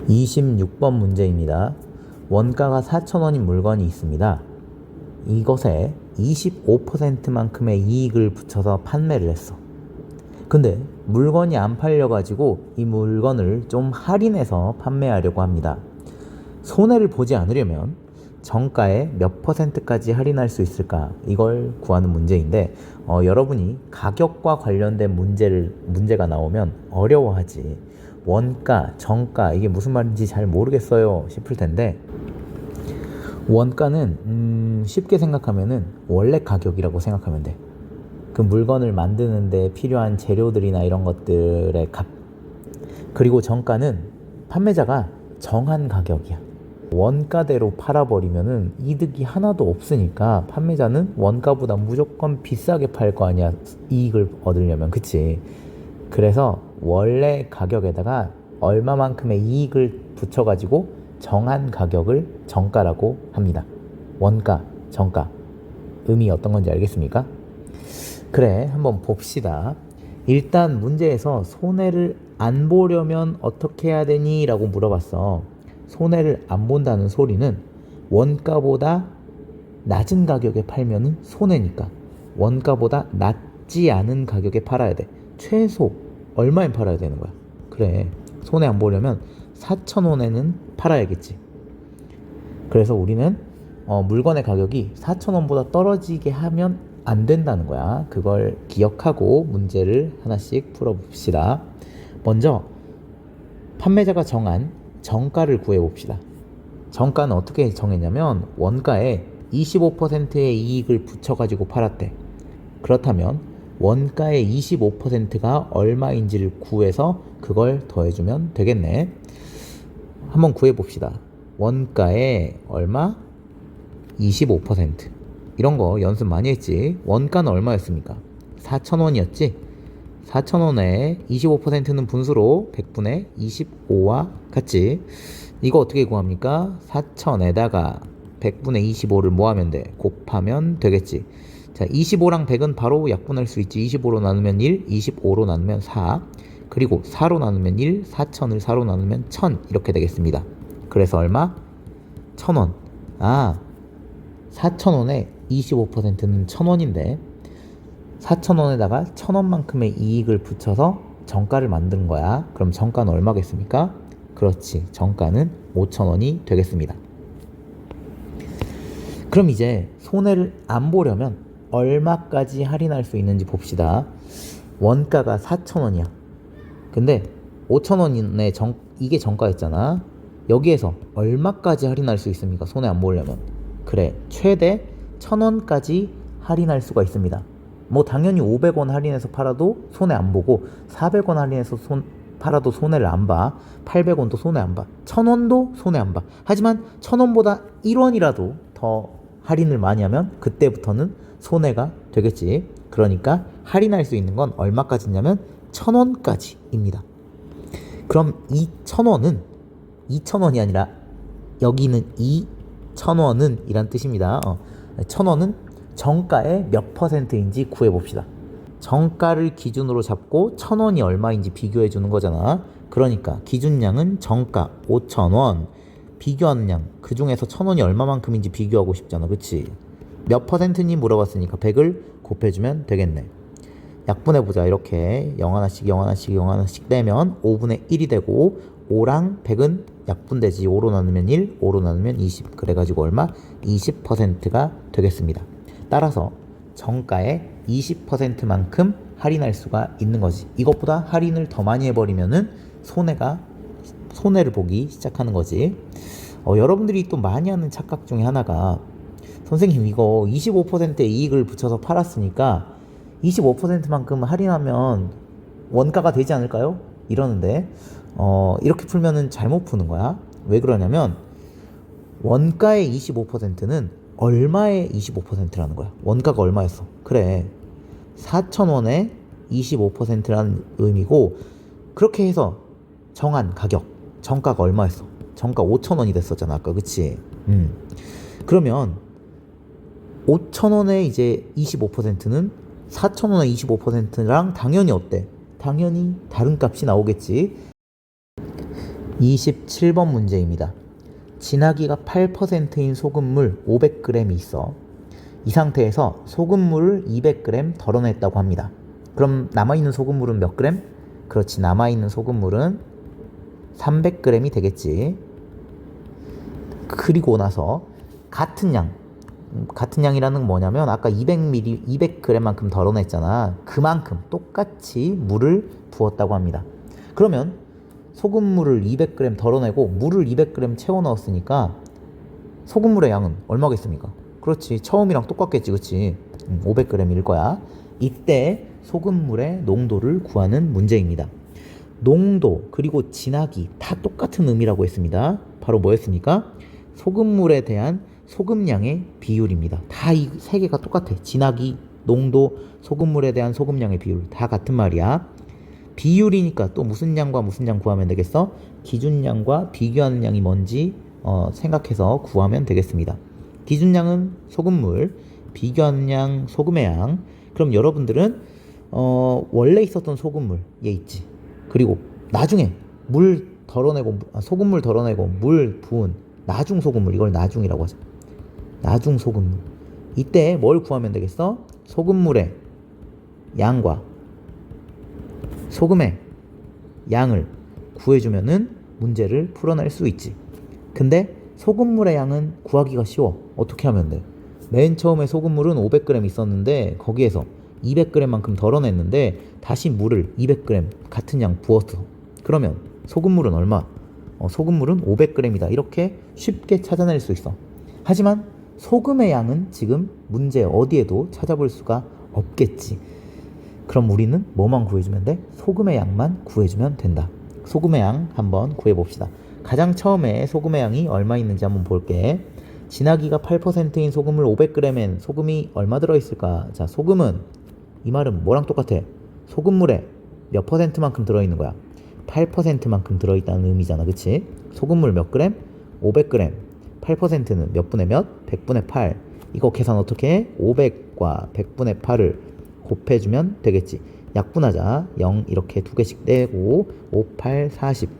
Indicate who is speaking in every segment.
Speaker 1: 26번 문제입니다. 원가가 4,000원인 물건이 있습니다. 이것에 25%만큼의 이익을 붙여서 판매를 했어. 근데 물건이 안 팔려가지고 이 물건을 좀 할인해서 판매하려고 합니다. 손해를 보지 않으려면 정가의 몇 %까지 할인할 수 있을까? 이걸 구하는 문제인데 여러분이 가격과 관련된 문제가 나오면 어려워하지. 원가, 정가 이게 무슨 말인지 잘 모르겠어요 싶을 텐데, 원가는 쉽게 생각하면은 원래 가격이라고 생각하면 돼. 그 물건을 만드는데 필요한 재료들이나 이런 것들의 값. 그리고 정가는 판매자가 정한 가격이야. 원가대로 팔아버리면은 이득이 하나도 없으니까 판매자는 원가보다 무조건 비싸게 팔 거 아니야, 이익을 얻으려면. 그치? 그래서 원래 가격에다가 얼마만큼의 이익을 붙여가지고 정한 가격을 정가라고 합니다. 원가, 정가. 의미 어떤 건지 알겠습니까? 그래, 한번 봅시다. 일단 문제에서 손해를 안 보려면 어떻게 해야 되니? 라고 물어봤어. 손해를 안 본다는 소리는 원가보다 낮은 가격에 팔면은 손해니까 원가보다 낮지 않은 가격에 팔아야 돼. 최소 얼마에 팔아야 되는 거야? 그래, 손해 안 보려면 4,000원에는 팔아야겠지. 그래서 우리는 물건의 가격이 4,000원보다 떨어지게 하면 안 된다는 거야. 그걸 기억하고 문제를 하나씩 풀어봅시다. 먼저 판매자가 정한 정가를 구해봅시다. 정가는 어떻게 정했냐면 원가에 25%의 이익을 붙여가지고 팔았대. 그렇다면 원가의 25%가 얼마인지를 구해서 그걸 더해주면 되겠네. 한번 구해봅시다. 원가에 얼마? 25%. 이런 거 연습 많이 했지. 원가는 얼마였습니까? 4,000원이었지. 4,000원에 25%는 분수로 100분의 25와 같지. 이거 어떻게 구합니까? 4,000에다가 100분의 25를 뭐 하면 돼? 곱하면 되겠지. 자, 25랑 100은 바로 약분할 수 있지. 25로 나누면 1, 25로 나누면 4, 그리고 4로 나누면 1, 4,000을 4로 나누면 1,000 이렇게 되겠습니다. 그래서 얼마? 1,000원. 4,000원에 25%는 1,000원인데 4,000원에다가 1,000원만큼의 이익을 붙여서 정가를 만든 거야. 그럼 정가는 얼마겠습니까? 그렇지, 정가는 5,000원이 되겠습니다. 그럼 이제 손해를 안 보려면 얼마까지 할인할 수 있는지 봅시다. 원가가 4,000원이야. 근데 5,000원에 이게 정가였잖아. 여기에서 얼마까지 할인할 수 있습니까? 손해 안 보려면. 그래, 최대 1,000원까지 할인할 수가 있습니다. 뭐 당연히 500원 할인해서 팔아도 손해 안 보고, 400원 할인해서 팔아도 손해를 안 봐. 800원도 손해 안 봐. 1,000원도 손해 안 봐. 하지만 1,000원보다 1원이라도 더 할인을 많이 하면 그때부터는 손해가 되겠지. 그러니까 할인할 수 있는 건 얼마까지냐면 1,000원까지입니다. 그럼 이 1,000원은 2,000원이 아니라 여기는 2,000원은 이란 뜻입니다. 1,000원은 정가의 몇 %인지 구해봅시다. 정가를 기준으로 잡고 1,000원이 얼마인지 비교해 주는 거잖아. 그러니까 기준량은 정가 5,000원, 비교하는 양, 그 중에서 1,000원이 얼마만큼인지 비교하고 싶잖아. 그치? 몇 %니 물어봤으니까 100을 곱해주면 되겠네. 약분해보자. 이렇게 0 하나씩 0 하나씩 0 하나씩 떼면 5분의 1이 되고, 5랑 100은 약분되지. 5로 나누면 1, 5로 나누면 20. 그래가지고 얼마? 20%가 되겠습니다. 따라서 정가의 20%만큼 할인할 수가 있는 거지. 이것보다 할인을 더 많이 해버리면은 손해를 보기 시작하는 거지. 여러분들이 또 많이 하는 착각 중에 하나가, 선생님 이거 25%의 이익을 붙여서 팔았으니까 25%만큼 할인하면 원가가 되지 않을까요? 이러는데 이렇게 풀면은 잘못 푸는 거야. 왜 그러냐면 원가의 25%는 얼마의 25%라는 거야. 원가가 얼마였어? 그래, 4,000원에 25%라는 의미고, 그렇게 해서 정한 가격, 정가가 얼마였어? 정가 5,000원이 됐었잖아 아까. 그치? 그러면 5,000원에 이제 25%는 4,000원의 25%랑 당연히 어때? 당연히 다른 값이 나오겠지. 27번 문제입니다. 진하기가 8%인 소금물 500g이 있어. 이 상태에서 소금물을 200g 덜어냈다고 합니다. 그럼 남아있는 소금물은 몇 그램? 그렇지, 남아있는 소금물은 300g이 되겠지. 그리고 나서 같은 양이라는 건 뭐냐면 아까 200g만큼 덜어냈잖아. 그만큼 똑같이 물을 부었다고 합니다. 그러면 소금물을 200g 덜어내고 물을 200g 채워 넣었으니까 소금물의 양은 얼마겠습니까? 그렇지, 처음이랑 똑같겠지, 그치? 500g일 거야. 이때 소금물의 농도를 구하는 문제입니다. 농도 그리고 진하기 다 똑같은 의미라고 했습니다. 바로 뭐였습니까? 소금물에 대한 소금량의 비율입니다. 다 이 세 개가 똑같아. 진하기, 농도, 소금물에 대한 소금량의 비율 다 같은 말이야. 비율이니까 또 무슨 양과 무슨 양 구하면 되겠어? 기준량과 비교하는 양이 뭔지 생각해서 구하면 되겠습니다. 기준량은 소금물, 비교하는 양 소금의 양. 그럼 여러분들은 원래 있었던 소금물 얘 있지. 그리고 나중에 소금물 덜어내고 물 부은 나중 소금물, 이걸 나중이라고 하죠. 나중 소금물. 이때 뭘 구하면 되겠어? 소금물의 양과 소금의 양을 구해주면은 문제를 풀어낼 수 있지. 근데 소금물의 양은 구하기가 쉬워. 어떻게 하면 돼? 맨 처음에 소금물은 500g 있었는데 거기에서 200g만큼 덜어냈는데 다시 물을 200g 같은 양 부었어. 그러면 소금물은 얼마? 소금물은 500g이다. 이렇게 쉽게 찾아낼 수 있어. 하지만 소금의 양은 지금 문제 어디에도 찾아볼 수가 없겠지. 그럼 우리는 뭐만 구해주면 돼? 소금의 양만 구해주면 된다. 소금의 양 한번 구해봅시다. 가장 처음에 소금의 양이 얼마 있는지 한번 볼게. 진하기가 8%인 소금물 500g엔 소금이 얼마 들어있을까? 자, 소금은 이 말은 뭐랑 똑같아? 소금물에 몇 %만큼 들어있는 거야? 8%만큼 들어있다는 의미잖아, 그치? 소금물 몇 그램? 500g. 8%는 몇 분의 몇? 100분의 8. 이거 계산 어떻게 해? 500과 100분의 8을 곱해주면 되겠지. 약분하자. 0 이렇게 두 개씩 떼고 5, 8, 40.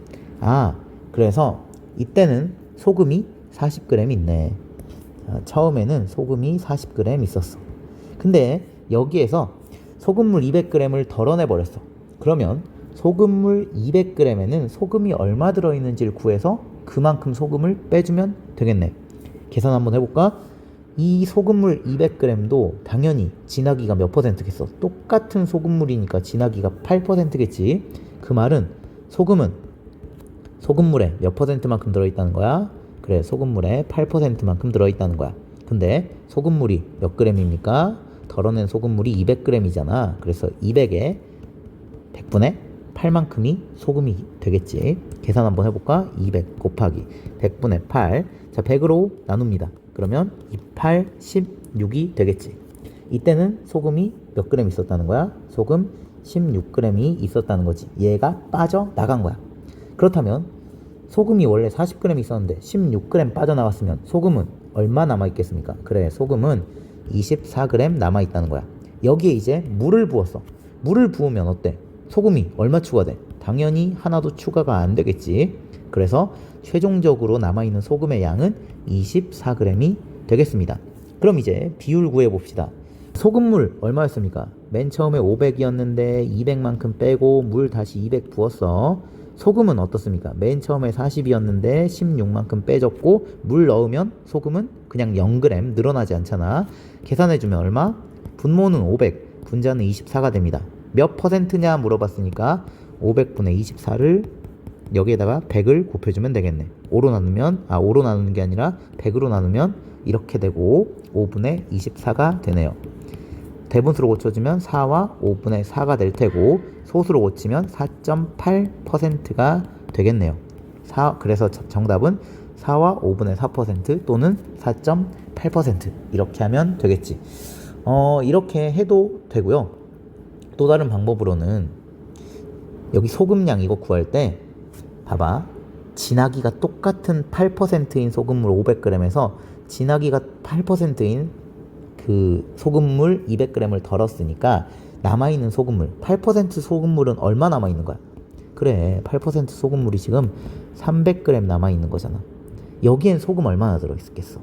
Speaker 1: 그래서 이때는 소금이 40g 있네. 처음에는 소금이 40g 있었어. 근데 여기에서 소금물 200g을 덜어내 버렸어. 그러면 소금물 200g에는 소금이 얼마 들어있는지를 구해서 그만큼 소금을 빼주면 되겠네. 계산 한번 해볼까? 이 소금물 200g도 당연히 진하기가 몇 %겠어? 똑같은 소금물이니까 진하기가 8%겠지. 그 말은 소금물에 몇 %만큼 들어있다는 거야? 그래, 소금물에 8%만큼 들어있다는 거야. 근데 소금물이 몇 g입니까? 덜어낸 소금물이 200g이잖아. 그래서 200에 100분의 8만큼이 소금이 되겠지. 계산 한번 해볼까? 200 곱하기 100분의 8. 자, 100으로 나눕니다. 그러면 28, 16이 되겠지. 이때는 소금이 몇 g 있었다는 거야? 소금 16g이 있었다는 거지. 얘가 빠져나간 거야. 그렇다면 소금이 원래 40g 있었는데 16g 빠져나왔으면 소금은 얼마 남아있겠습니까? 그래, 소금은 24g 남아있다는 거야. 여기에 이제 물을 부었어. 물을 부으면 어때? 소금이 얼마 추가돼? 당연히 하나도 추가가 안 되겠지. 그래서 최종적으로 남아있는 소금의 양은 24g이 되겠습니다. 그럼 이제 비율 구해봅시다. 소금물 얼마였습니까? 맨 처음에 500이었는데 200만큼 빼고 물 다시 200 부었어. 소금은 어떻습니까? 맨 처음에 40이었는데 16만큼 빼줬고 물 넣으면 소금은 그냥 0g 늘어나지 않잖아. 계산해주면 얼마? 분모는 500, 분자는 24가 됩니다. 몇 %냐 물어봤으니까 500분의 24를 여기에다가 100을 곱해주면 되겠네. 5로 나누는 게 아니라 100으로 나누면 이렇게 되고 5분의 24가 되네요. 대분수로 고쳐주면 4와 5분의 4가 될 테고 소수로 고치면 4.8%가 되겠네요. 그래서 정답은 4와 5분의 4% 또는 4.8% 이렇게 하면 되겠지. 이렇게 해도 되고요. 또 다른 방법으로는 여기 소금량 이거 구할 때 봐봐. 진하기가 똑같은 8%인 소금물 500g에서 진하기가 8%인 그 소금물 200g을 덜었으니까 남아있는 소금물 8% 소금물은 얼마 남아있는 거야? 그래, 8% 소금물이 지금 300g 남아있는 거잖아. 여기엔 소금 얼마나 들어있겠어?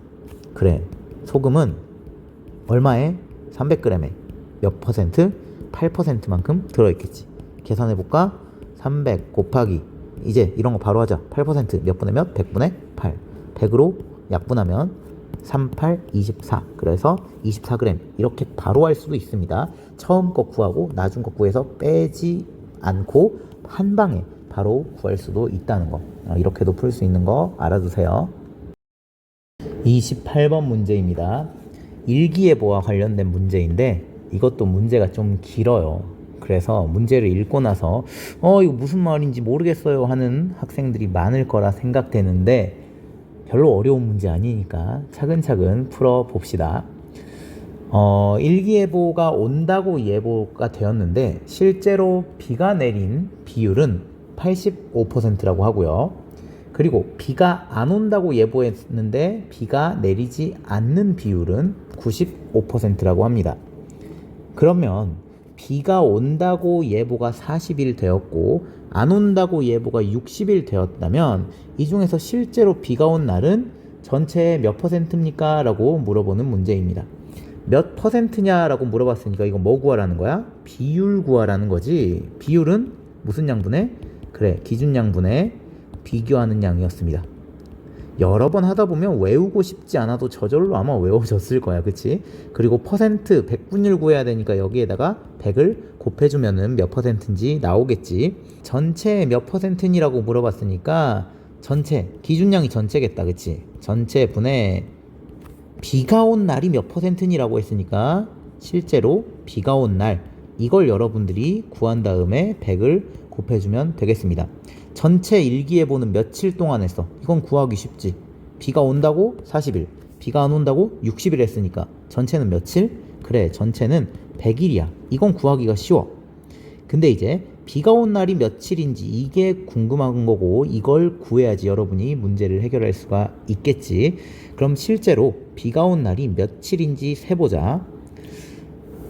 Speaker 1: 그래, 소금은 얼마에? 300g에 몇 퍼센트? 8%만큼 들어있겠지. 계산해볼까? 300 곱하기, 이제 이런 거 바로 하자. 8%몇 분의 몇? 100분의 8. 100으로 약분하면 38, 24. 그래서 24g. 이렇게 바로 할 수도 있습니다. 처음 거 구하고 나중 거 구해서 빼지 않고 한 방에 바로 구할 수도 있다는 거. 이렇게도 풀 수 있는 거 알아두세요. 28번 문제입니다. 일기예보와 관련된 문제인데 이것도 문제가 좀 길어요. 그래서 문제를 읽고 나서 이거 무슨 말인지 모르겠어요 하는 학생들이 많을 거라 생각되는데 별로 어려운 문제 아니니까 차근차근 풀어봅시다. 일기예보가 온다고 예보가 되었는데 실제로 비가 내린 비율은 85%라고 하고요. 그리고 비가 안 온다고 예보했는데 비가 내리지 않는 비율은 95%라고 합니다. 그러면 비가 온다고 예보가 40일 되었고 안 온다고 예보가 60일 되었다면 이 중에서 실제로 비가 온 날은 전체의 몇 퍼센트입니까? 라고 물어보는 문제입니다. 몇 퍼센트냐라고 물어봤으니까 이거 뭐 구하라는 거야? 비율 구하라는 거지. 비율은 무슨 양분에? 그래, 기준양분에 비교하는 양이었습니다. 여러 번 하다 보면 외우고 싶지 않아도 저절로 아마 외워졌을 거야. 그치? 그리고 퍼센트, 백분율 구해야 되니까 여기에다가 100을 곱해주면은 몇 퍼센트인지 나오겠지. 전체 몇 퍼센트니라고 물어봤으니까 전체, 기준량이 전체겠다. 그치? 전체 분의 비가 온 날이 몇 퍼센트니라고 했으니까 실제로 비가 온 날, 이걸 여러분들이 구한 다음에 100을 곱해주면 되겠습니다. 전체 일기예보는 며칠 동안 했어? 이건 구하기 쉽지. 비가 온다고 40일, 비가 안 온다고 60일 했으니까 전체는 며칠? 그래, 전체는 100일이야. 이건 구하기가 쉬워. 근데 이제 비가 온 날이 며칠인지 이게 궁금한 거고 이걸 구해야지 여러분이 문제를 해결할 수가 있겠지. 그럼 실제로 비가 온 날이 며칠인지 세보자.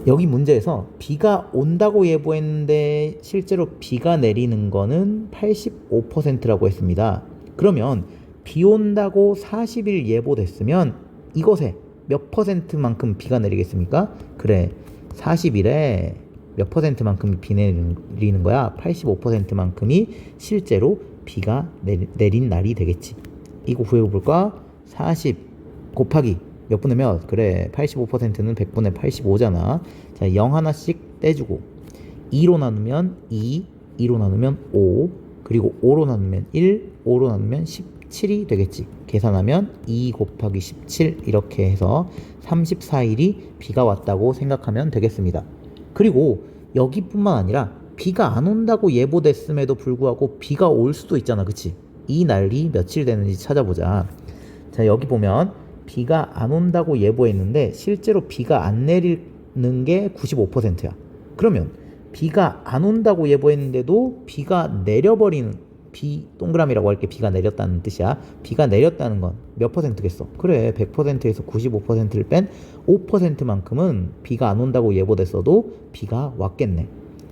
Speaker 1: 여기 문제에서 비가 온다고 예보했는데 실제로 비가 내리는 거는 85%라고 했습니다. 그러면 비 온다고 40일 예보됐으면 이것에 몇 퍼센트만큼 비가 내리겠습니까? 그래, 40일에 몇 퍼센트만큼이 비 내리는 거야? 85%만큼이 실제로 비가 내린 날이 되겠지. 이거 구해볼까? 40 곱하기 몇 분의 몇? 그래, 85%는 100분의 85잖아. 자, 0 하나씩 떼주고 2로 나누면 2, 2로 나누면 5, 그리고 5로 나누면 1, 5로 나누면 17이 되겠지. 계산하면 2 곱하기 17 이렇게 해서 34일이 비가 왔다고 생각하면 되겠습니다. 그리고 여기뿐만 아니라 비가 안 온다고 예보됐음에도 불구하고 비가 올 수도 있잖아. 그치? 이 날이 며칠 되는지 찾아보자. 자, 여기 보면 비가 안 온다고 예보했는데 실제로 비가 안 내리는 게 95%야. 그러면 비가 안 온다고 예보했는데도 비가 내려버리는, 비 동그라미라고 할게. 비가 내렸다는 뜻이야. 비가 내렸다는 건 몇 퍼센트겠어? 그래, 100%에서 95%를 뺀 5%만큼은 비가 안 온다고 예보됐어도 비가 왔겠네.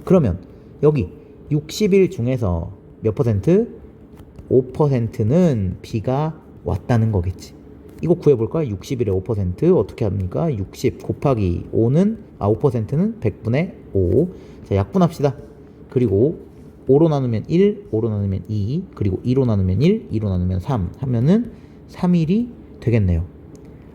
Speaker 1: 그러면 여기 60일 중에서 몇 퍼센트? 5%는 비가 왔다는 거겠지. 이거 구해볼까? 60일에 5% 어떻게 합니까? 60 곱하기 5는 5%는 100분의 5. 자, 약분합시다. 그리고 5로 나누면 1, 5로 나누면 2, 그리고 2로 나누면 1, 2로 나누면 3 하면은 3일이 되겠네요.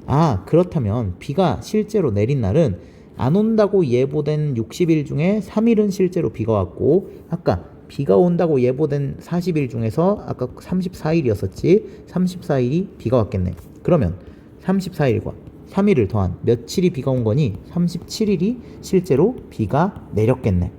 Speaker 1: 아, 그렇다면 비가 실제로 내린 날은 안 온다고 예보된 60일 중에 3일은 실제로 비가 왔고, 아까 비가 온다고 예보된 40일 중에서 아까 34일이었었지. 34일이 비가 왔겠네. 그러면 34일과 3일을 더한 며칠이 비가 온 거니 37일이 실제로 비가 내렸겠네.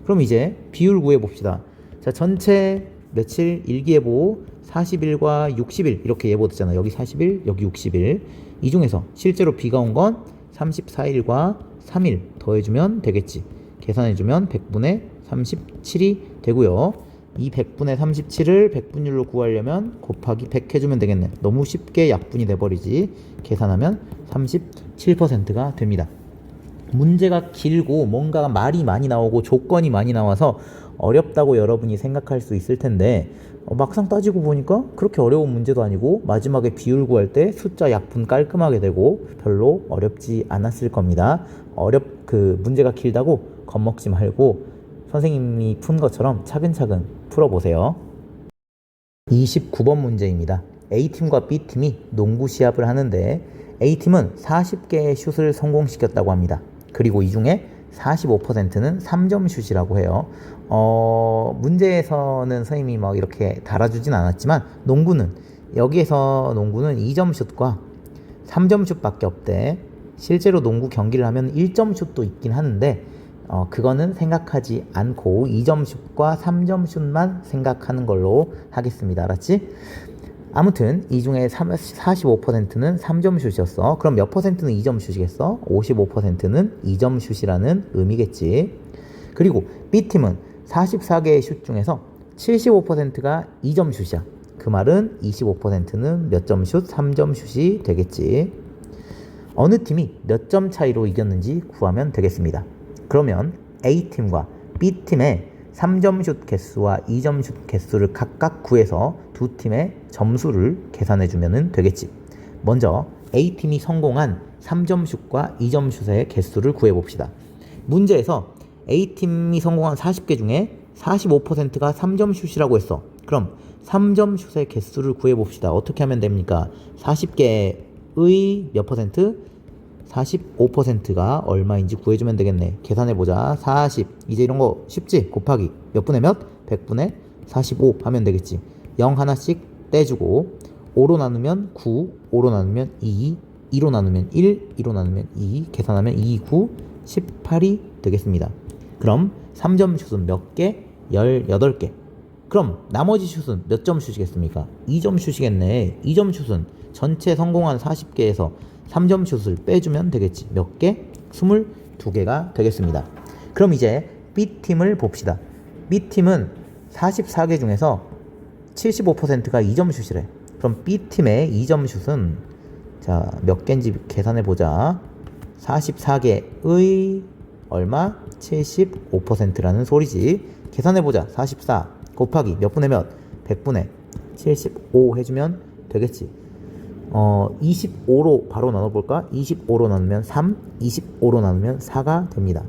Speaker 1: 그럼 이제 비율 구해봅시다. 자, 전체 며칠 일기예보 40일과 60일 이렇게 예보됐잖아. 여기 40일, 여기 60일. 이 중에서 실제로 비가 온 건 34일과 3일 더해주면 되겠지. 계산해주면 100분의 37이 되고요. 이 100분의 37을 백분율로 구하려면 곱하기 100 해주면 되겠네. 너무 쉽게 약분이 돼버리지. 계산하면 37%가 됩니다. 문제가 길고 뭔가 말이 많이 나오고 조건이 많이 나와서 어렵다고 여러분이 생각할 수 있을 텐데 막상 따지고 보니까 그렇게 어려운 문제도 아니고 마지막에 비율 구할 때 숫자 약분 깔끔하게 되고 별로 어렵지 않았을 겁니다. 문제가 길다고 겁먹지 말고 선생님이 푼 것처럼 차근차근 풀어보세요. 29번 문제입니다. A팀과 B팀이 농구 시합을 하는데 A팀은 40개의 슛을 성공시켰다고 합니다. 그리고 이 중에 45%는 3점 슛이라고 해요. 문제에서는 선생님이 막 이렇게 달아주진 않았지만 여기에서 농구는 2점 슛과 3점 슛밖에 없대. 실제로 농구 경기를 하면 1점 슛도 있긴 하는데 그거는 생각하지 않고 2점 슛과 3점 슛만 생각하는 걸로 하겠습니다. 알았지? 아무튼 이 중에 45%는 3점 슛이었어. 그럼 몇 퍼센트는 2점 슛이겠어? 55%는 2점 슛이라는 의미겠지. 그리고 B팀은 44개의 슛 중에서 75%가 2점 슛이야. 그 말은 25%는 몇 점 슛? 3점 슛이 되겠지. 어느 팀이 몇 점 차이로 이겼는지 구하면 되겠습니다. 그러면 A팀과 B팀의 3점 슛 개수와 2점 슛 개수를 각각 구해서 두 팀의 점수를 계산해 주면 되겠지. 먼저 A팀이 성공한 3점 슛과 2점 슛의 개수를 구해 봅시다. 문제에서 A팀이 성공한 40개 중에 45%가 3점 슛이라고 했어. 그럼 3점 슛의 개수를 구해 봅시다. 어떻게 하면 됩니까? 40개의 몇 퍼센트? 45%가 얼마인지 구해주면 되겠네. 계산해보자. 40. 이제 이런 거 쉽지? 곱하기. 몇 분의 몇? 100분의 45 하면 되겠지. 0 하나씩 떼주고 5로 나누면 9, 5로 나누면 2, 2로 나누면 1, 2로 나누면 2, 계산하면 2, 9, 18이 되겠습니다. 그럼 3점 슛은 몇 개? 18개. 그럼 나머지 슛은 몇 점 슛이겠습니까? 2점 슛이겠네. 2점 슛은 전체 성공한 40개에서 3점 슛을 빼주면 되겠지. 몇 개? 22개가 되겠습니다. 그럼 이제 B팀을 봅시다. B팀은 44개 중에서 75%가 2점 슛이래. 그럼 B팀의 2점 슛은 몇 개인지 계산해보자. 44개의 얼마? 75%라는 소리지. 계산해보자. 44 곱하기 몇 분의 몇? 100분의 75 해주면 되겠지. 25로 바로 나눠볼까? 25로 나누면 3, 25로 나누면 4가 됩니다.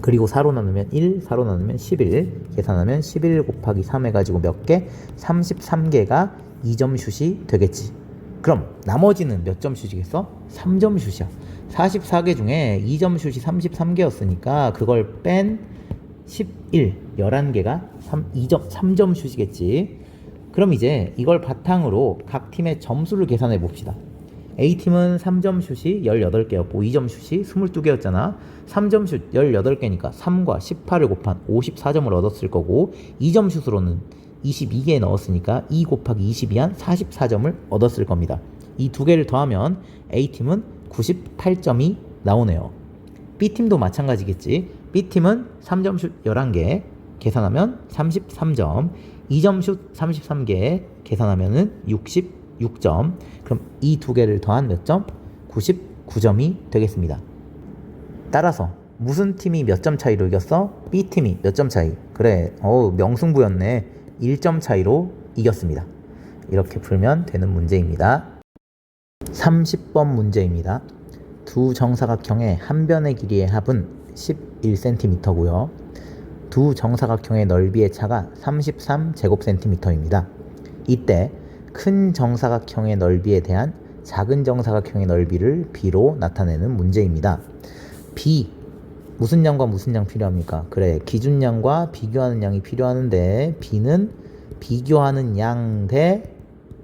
Speaker 1: 그리고 4로 나누면 1, 4로 나누면 11, 계산하면 11 곱하기 3 해가지고 몇 개? 33개가 2점 슛이 되겠지. 그럼 나머지는 몇 점 슛이겠어? 3점 슛이야. 44개 중에 2점 슛이 33개였으니까 그걸 뺀 11, 11개가 3점 슛이겠지. 그럼 이제 이걸 바탕으로 각 팀의 점수를 계산해 봅시다. A팀은 3점 슛이 18개였고 2점 슛이 22개였잖아. 3점 슛 18개니까 3과 18을 곱한 54점을 얻었을 거고 2점 슛으로는 22개 넣었으니까 2 곱하기 22한 44점을 얻었을 겁니다. 이 두 개를 더하면 A팀은 98점이 나오네요. B팀도 마찬가지겠지. B팀은 3점 슛 11개 계산하면 33점, 2점 슛 33개 계산하면 66점. 그럼 이 두 개를 더한 몇 점? 99점이 되겠습니다. 따라서 무슨 팀이 몇 점 차이로 이겼어? B팀이 몇 점 차이? 그래, 명승부였네. 1점 차이로 이겼습니다. 이렇게 풀면 되는 문제입니다. 30번 문제입니다. 두 정사각형의 한 변의 길이의 합은 11cm고요. 두 정사각형의 넓이의 차가 33제곱cm입니다. 이때 큰 정사각형의 넓이에 대한 작은 정사각형의 넓이를 b로 나타내는 문제입니다. b, 무슨 양과 무슨 양 필요합니까? 그래, 기준양과 비교하는 양이 필요하는데 b는 비교하는 양 대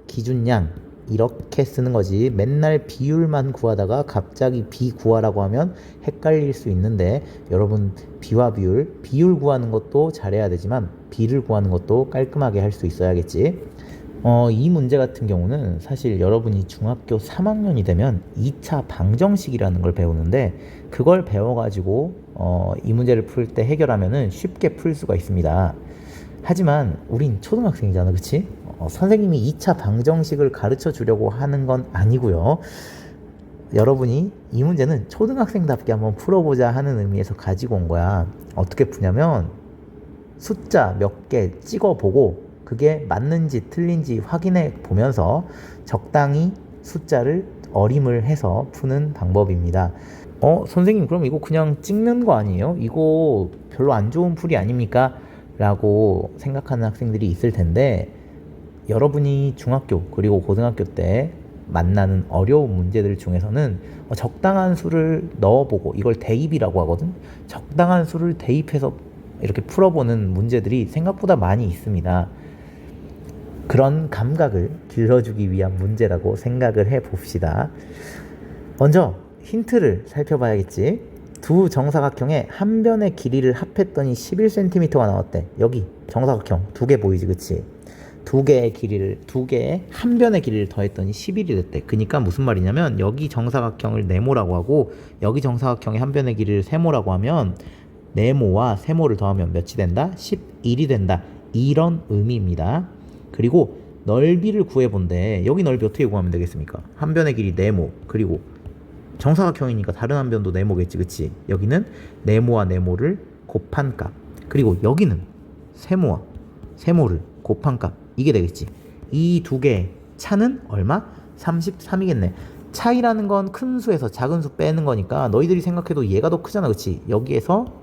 Speaker 1: 기준양 이렇게 쓰는 거지. 맨날 비율만 구하다가 갑자기 b 구하라고 하면 헷갈릴 수 있는데 여러분 b와 비율 구하는 것도 잘해야 되지만 b를 구하는 것도 깔끔하게 할 수 있어야겠지. 이 문제 같은 경우는 사실 여러분이 중학교 3학년이 되면 2차 방정식이라는 걸 배우는데 그걸 배워가지고 이 문제를 풀 때 해결하면은 쉽게 풀 수가 있습니다. 하지만 우린 초등학생이잖아, 그치? 선생님이 2차 방정식을 가르쳐 주려고 하는 건 아니고요. 여러분이 이 문제는 초등학생답게 한번 풀어보자 하는 의미에서 가지고 온 거야. 어떻게 푸냐면 숫자 몇 개 찍어보고 그게 맞는지 틀린지 확인해 보면서 적당히 숫자를 어림을 해서 푸는 방법입니다. 선생님 그럼 이거 그냥 찍는 거 아니에요? 이거 별로 안 좋은 풀이 아닙니까? 라고 생각하는 학생들이 있을 텐데, 여러분이 중학교 그리고 고등학교 때 만나는 어려운 문제들 중에서는 적당한 수를 넣어보고, 이걸 대입이라고 하거든. 적당한 수를 대입해서 이렇게 풀어보는 문제들이 생각보다 많이 있습니다. 그런 감각을 길러주기 위한 문제라고 생각을 해봅시다. 먼저 힌트를 살펴봐야겠지. 두 정사각형의 한 변의 길이를 합했더니 11cm가 나왔대. 여기 정사각형 두 개 보이지, 그치? 두 개의 한 변의 길이를 더했더니 11이 됐대. 그러니까 무슨 말이냐면, 여기 정사각형을 네모라고 하고 여기 정사각형의 한 변의 길이를 세모라고 하면 네모와 세모를 더하면 몇이 된다? 11이 된다. 이런 의미입니다. 그리고 넓이를 구해본대. 여기 넓이 어떻게 구하면 되겠습니까? 한 변의 길이 네모, 그리고 정사각형이니까 다른 한 변도 네모겠지, 그치? 여기는 네모와 네모를 곱한 값, 그리고 여기는 세모와 세모를 곱한 값, 이게 되겠지. 이 두 개의 차는 얼마? 33이겠네. 차이라는 건 큰 수에서 작은 수 빼는 거니까 너희들이 생각해도 얘가 더 크잖아, 그치? 여기에서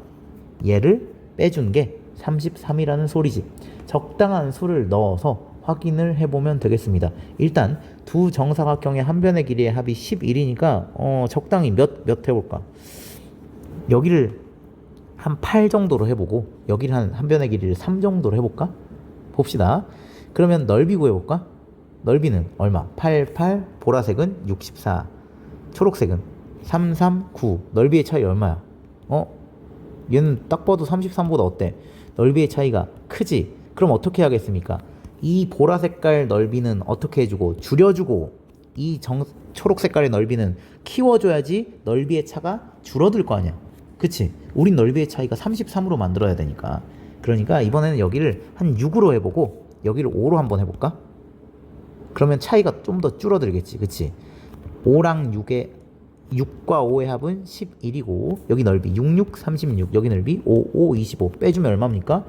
Speaker 1: 얘를 빼준 게 33이라는 소리지. 적당한 수를 넣어서 확인을 해보면 되겠습니다. 일단 두 정사각형의 한 변의 길이의 합이 11이니까 적당히 몇 해볼까? 여기를 한 8 정도로 해보고 여기를 한 변의 길이를 3 정도로 해볼까? 봅시다. 그러면 넓이 구해볼까? 넓이는 얼마? 88, 보라색은 64, 초록색은 339. 넓이의 차이 얼마야? 얘는 딱 봐도 33보다 어때? 넓이의 차이가 크지? 그럼 어떻게 하겠습니까? 이 보라 색깔 넓이는 어떻게 해주고 줄여주고, 이 초록 색깔의 넓이는 키워줘야지 넓이의 차가 줄어들 거 아니야, 그치? 우린 넓이의 차이가 33으로 만들어야 되니까. 그러니까 이번에는 여기를 한 6으로 해보고 여기를 5로 한번 해볼까? 그러면 차이가 좀 더 줄어들겠지, 그치? 5랑 6과 5의 합은 11이고 여기 넓이 66, 36, 여기 넓이 5, 25 빼주면 얼마입니까?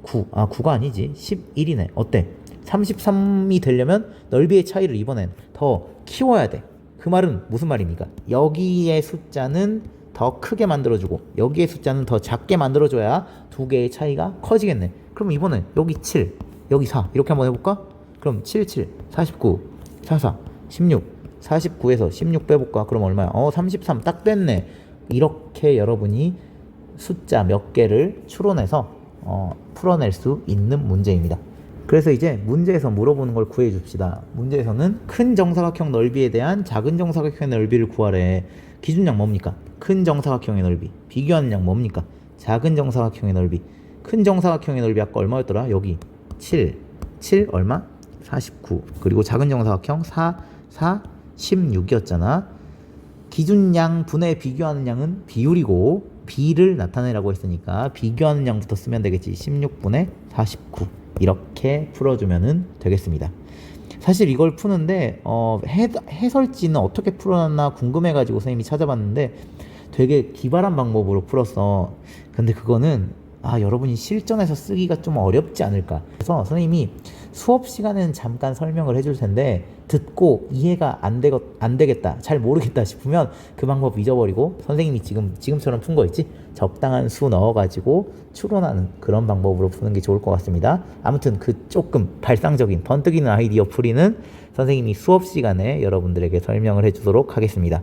Speaker 1: 9가 아니지, 11이네. 어때? 33이 되려면 넓이의 차이를 이번엔 더 키워야 돼. 그 말은 무슨 말입니까? 여기의 숫자는 더 크게 만들어주고 여기의 숫자는 더 작게 만들어줘야 두 개의 차이가 커지겠네. 그럼 이번엔 여기 7, 여기 4 이렇게 한번 해볼까? 그럼 7, 7, 49, 44, 16, 49에서 16 빼볼까? 그럼 얼마야? 33 딱 됐네. 이렇게 여러분이 숫자 몇 개를 추론해서 풀어낼 수 있는 문제입니다. 그래서 이제 문제에서 물어보는 걸 구해줍시다. 문제에서는 큰 정사각형 넓이에 대한 작은 정사각형의 넓이를 구하래. 기준량 뭡니까? 큰 정사각형의 넓이. 비교하는 양 뭡니까? 작은 정사각형의 넓이. 큰 정사각형의 넓이 아까 얼마였더라? 여기 7 얼마? 49. 그리고 작은 정사각형 4 16이었잖아. 기준양 분의 비교하는 양은 비율이고 비를 나타내라고 했으니까 비교하는 양부터 쓰면 되겠지. 16분의 49 이렇게 풀어주면 되겠습니다. 사실 이걸 푸는데 해설지는 어떻게 풀어놨나 궁금해가지고 선생님이 찾아봤는데 되게 기발한 방법으로 풀었어. 근데 그거는 여러분이 실전에서 쓰기가 좀 어렵지 않을까. 그래서 선생님이 수업 시간에는 잠깐 설명을 해줄 텐데 듣고 이해가 안 되겠다, 잘 모르겠다 싶으면 그 방법 잊어버리고 선생님이 지금처럼 푼 거 있지? 적당한 수 넣어가지고 추론하는 그런 방법으로 푸는 게 좋을 것 같습니다. 아무튼 그 조금 발상적인 번뜩이는 아이디어 풀이는 선생님이 수업 시간에 여러분들에게 설명을 해주도록 하겠습니다.